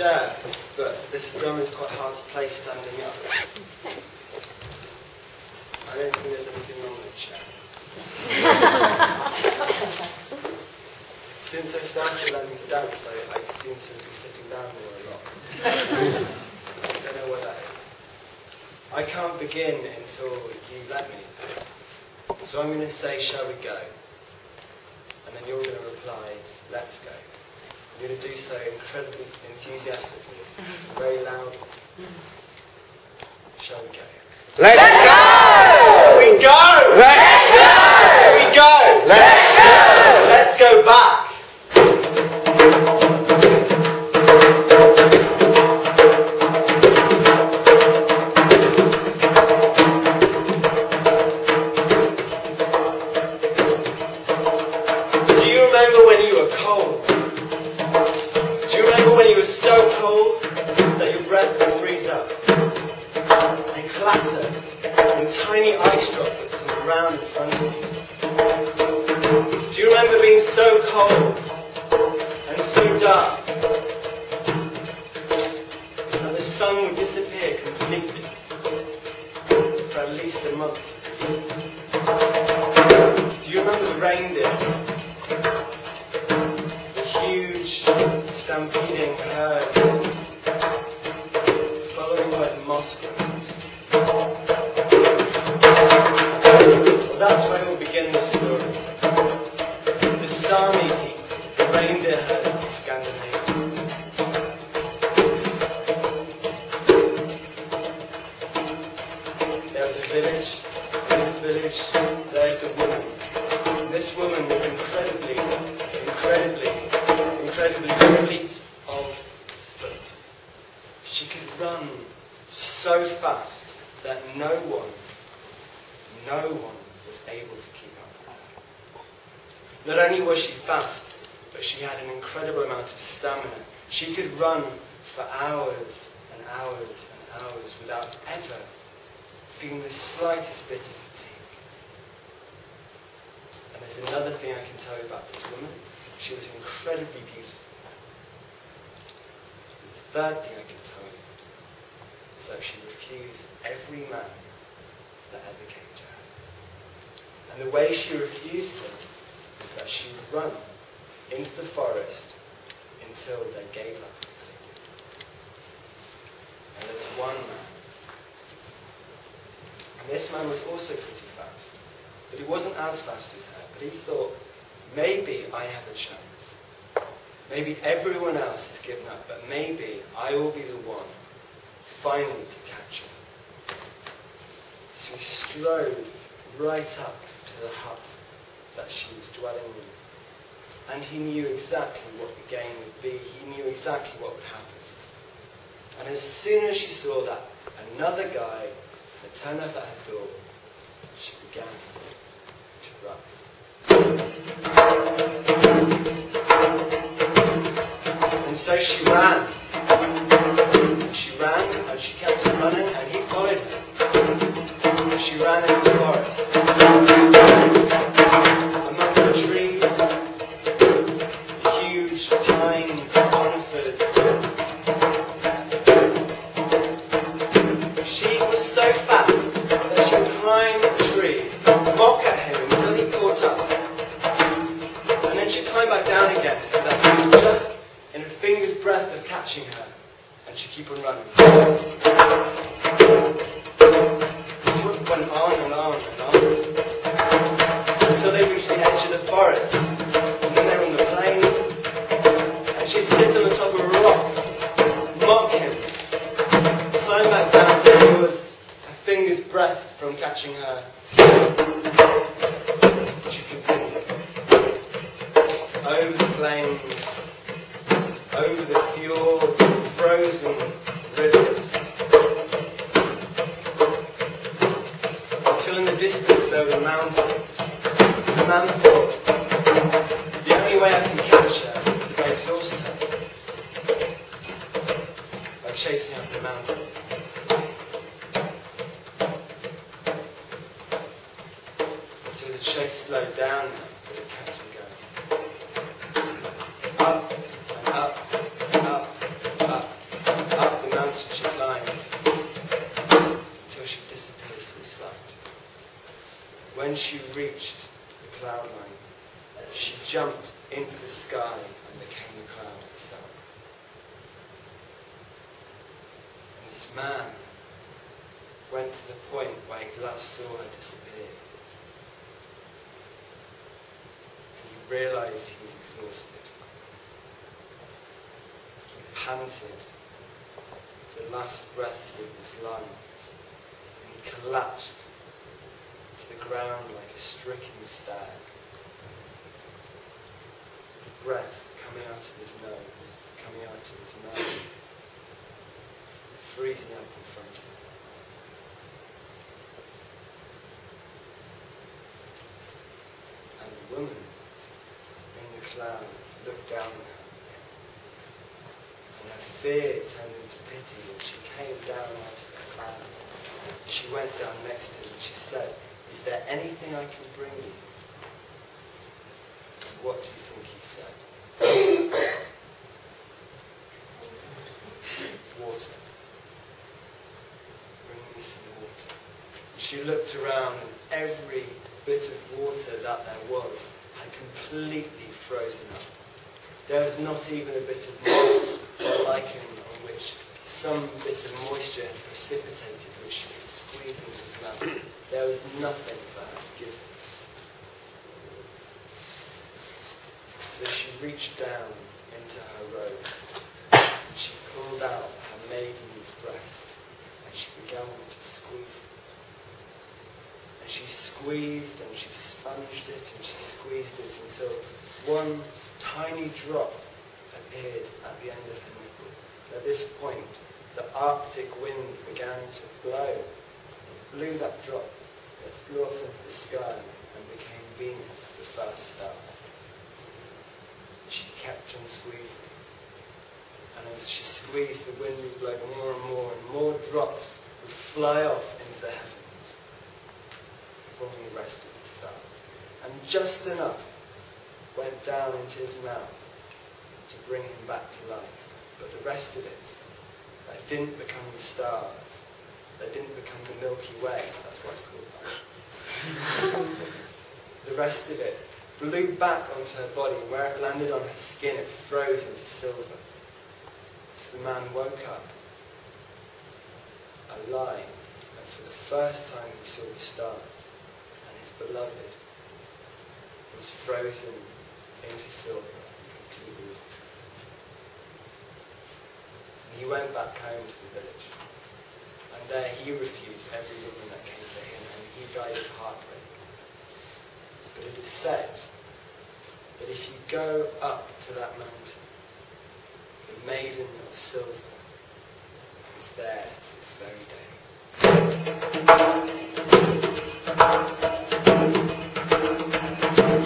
chair, but this drum is quite hard to play standing up. I don't think there's anything wrong with the chair. Since I started learning to dance, I seem to be sitting down more a lot. I don't know what that is. I can't begin until you let me. So I'm going to say, shall we go? And then you're going to reply, let's go. I'm going to do so incredibly enthusiastically, very loudly. Shall we go? Let's go! Shall we go? Let's go! Shall we go? Let's go! Let's go back. Do you remember when you were cold? Do you remember when you were so cold that your breath would freeze up and clatter in tiny ice droplets on the ground in front of you? Do you remember being so cold and so dark that the sun would disappear completely for at least a month? Do you remember the reindeer? The huge, stampeding herds following by the Moscows. Well, that's where we'll begin the story. The Sami, the reindeer herds of Scandinavia. There was a village. In this village, there lived a woman. This woman was incredibly fleet of foot. She could run so fast that no one was able to keep up with her. Not only was she fast, but she had an incredible amount of stamina. She could run for hours and hours and hours without ever feeling the slightest bit of fatigue. And there's another thing I can tell you about this woman. She was incredibly beautiful. And the third thing I can tell you is that she refused every man that ever came to her. And the way she refused them was that she would run into the forest until they gave up completely. And there's one man. And this man was also pretty fast. But he wasn't as fast as her. But he thought, maybe I have a chance. Maybe everyone else has given up, but maybe I will be the one finally to catch her. So he strode right up to the hut that she was dwelling in. And he knew exactly what the game would be. He knew exactly what would happen. And as soon as she saw that another guy had turned up at her door, she began to run. And so she ran. She ran and she kept on running and he followed her. She ran in the forest. Amongst the trees, the huge pine conifers. She was so fast that she would climb a tree, mock at him until he caught up. And then she'd climb back down again so that he was just in a finger's breadth of catching her. And she'd keep on running. This went on and on and on. Until they reached the edge of the forest. And then they were on the plain. And she'd sit on the top of a rock, mock him, climb back down till he was a finger's breadth from catching her. She continued. Over the plains, over the fjords and frozen rivers, until in the distance there were the mountains. The man thought, the only way I can catch her is if I exhaust her by chasing up the mountain. So the chase slowed down now, but it kept on going. Up and up and up and up. cloud line. She jumped into the sky and became a cloud herself. And this man went to the point where he last saw her disappear. And he realized he was exhausted. He panted the last breaths of his lungs, and he collapsed to the ground like a stricken stag. The breath coming out of his nose, coming out of his mouth, freezing up in front of him. And the woman in the cloud looked down at her, and her fear turned into pity, and she came down out of the cloud. She went down next to him and she said, "Is there anything I can bring you?" And what do you think he said? Water. Bring me some water. And she looked around, and every bit of water that there was had completely frozen up. There was not even a bit of moss or lichen on which some bit of moisture had precipitated, which she could squeeze into his mouth. There was nothing for her to give him. So she reached down into her robe, and she pulled out her maiden's breast, and she began to squeeze it. And she squeezed and she sponged it and she squeezed it until one tiny drop appeared at the end of her nipple. And at this point, the Arctic wind began to blow. It blew that drop. It flew off into the sky and became Venus, the first star. She kept on squeezing. And as she squeezed, the wind would blow more and more drops would fly off into the heavens, forming the rest of the stars. And just enough went down into his mouth to bring him back to life. But the rest of it, that didn't become the stars, that didn't become the Milky Way, that's why it's called that. The rest of it blew back onto her body, and where it landed on her skin, it froze into silver. So the man woke up, alive, and for the first time he saw the stars. His beloved was frozen into silver and completely lost. And he went back home to the village, and there he refused every woman that came to him, and he died of heartbreak. But it is said that if you go up to that mountain, the maiden of silver is there to this very day. Thank you.